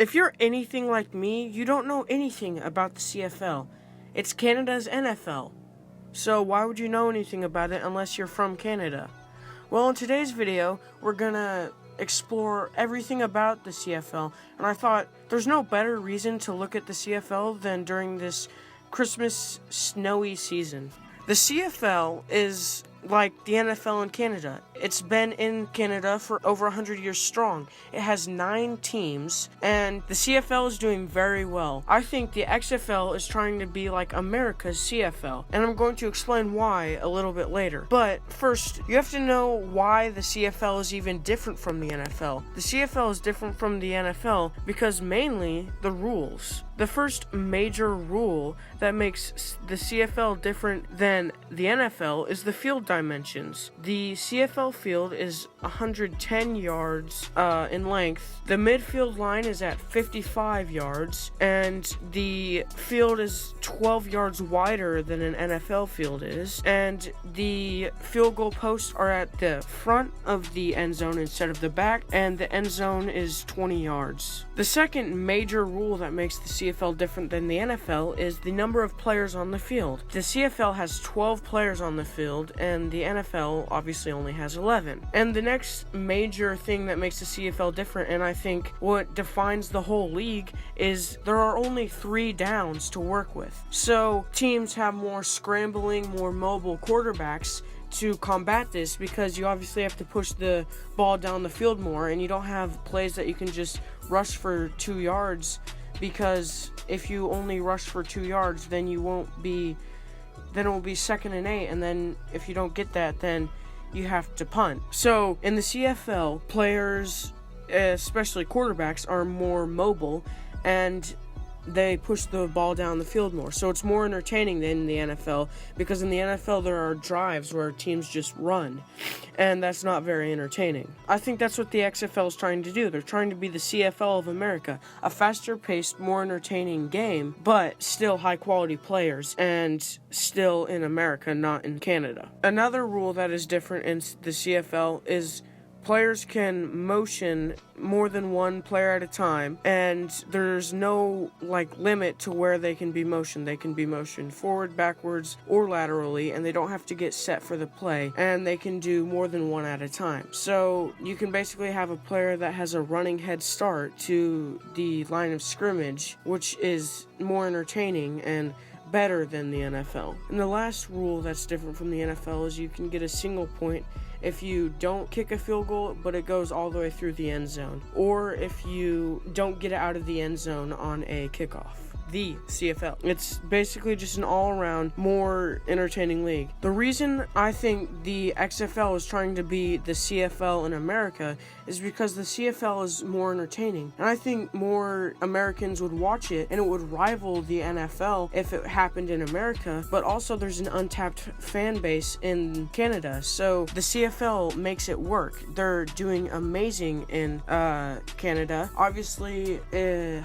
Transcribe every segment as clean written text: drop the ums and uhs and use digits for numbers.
If you're anything like me, you don't know anything about the CFL. It's Canada's NFL. So why would you know anything about it unless you're from Canada? Well, in today's video, we're gonna explore everything about the CFL, and I thought there's no better reason to look at the CFL than during this Christmas snowy season. The CFL is like the NFL in Canada. It's been in Canada for over 100 years strong. It has 9 teams, and the CFL is doing very well. I think the XFL is trying to be like America's CFL, and I'm going to explain why a little bit later. But first, you have to know why the CFL is even different from the NFL. The CFL is different from the NFL because mainly the rules. The first major rule that makes the CFL different than the NFL is the field dimensions. The CFL field is 110 yards in length. The midfield line is at 55 yards, and the field is 12 yards wider than an NFL field is, and the field goal posts are at the front of the end zone instead of the back, and the end zone is 20 yards. The second major rule that makes the CFL different than the NFL is the number of players on the field. The CFL has 12 players on the field, and the NFL obviously only has 11. And the next major thing that makes the CFL different, and I think what defines the whole league, is there are only 3 downs to work with. So teams have more scrambling, more mobile quarterbacks to combat this, because you obviously have to push the ball down the field more, and you don't have plays that you can just rush for 2 yards, because if you only rush for 2 yards, then it will be 2nd and 8, and then if you don't get that, then you have to punt. So in the CFL, players, especially quarterbacks, are more mobile, and they push the ball down the field more. So it's more entertaining than the NFL, because in the NFL there are drives where teams just run, and that's not very entertaining. I think that's what the XFL is trying to do. They're trying to be the CFL of America, a faster paced, more entertaining game, but still high quality players, and still in America, not in Canada. Another rule that is different in the CFL is players can motion more than one player at a time, and there's no limit to where they can be motioned. They can be motioned forward, backwards, or laterally, and they don't have to get set for the play, and they can do more than one at a time. So you can basically have a player that has a running head start to the line of scrimmage, which is more entertaining and better than the NFL. And the last rule that's different from the NFL is you can get a single point if you don't kick a field goal, but it goes all the way through the end zone, or if you don't get it out of the end zone on a kickoff. The CFL. It's basically just an all-around, more entertaining league. The reason I think the XFL is trying to be the CFL in America is because the CFL is more entertaining, and I think more Americans would watch it, and it would rival the NFL if it happened in America. But also there's an untapped fan base in Canada, so the CFL makes it work. They're doing amazing in Canada. Obviously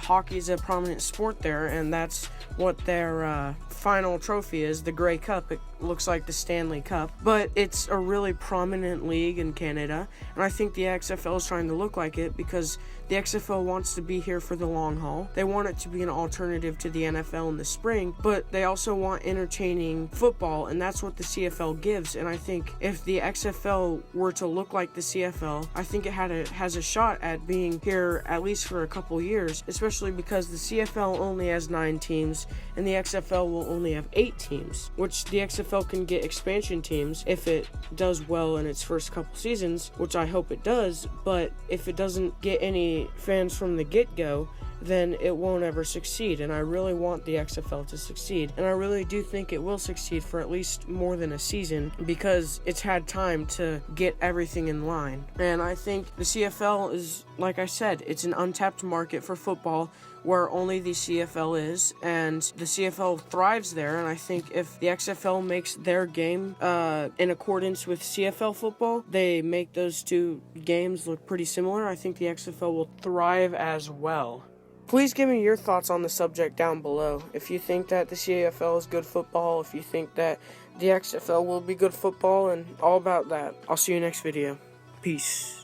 hockey is a prominent sport there, and that's what their final trophy is, the Grey Cup. It looks like the Stanley Cup, but it's a really prominent league in Canada, and I think the XFL is trying to look like it because the XFL wants to be here for the long haul. They want it to be an alternative to the NFL in the spring, but they also want entertaining football, and that's what the CFL gives. And I think if the XFL were to look like the CFL, I think it has a shot at being here at least for a couple years, especially because the CFL only has 9 teams and the XFL will only have 8 teams, which the XFL can get expansion teams if it does well in its first couple seasons, which I hope it does. But if it doesn't get any fans from the get-go, then it won't ever succeed, and I really want the XFL to succeed, and I really do think it will succeed for at least more than a season, because it's had time to get everything in line. And I think the CFL is, like I said, it's an untapped market for football where only the CFL is, and the CFL thrives there. And I think if the XFL makes their game in accordance with CFL football, they make those two games look pretty similar, I think the XFL will thrive as well. Please give me your thoughts on the subject down below. If you think that the CFL is good football, if you think that the XFL will be good football, and all about that. I'll see you next video. Peace.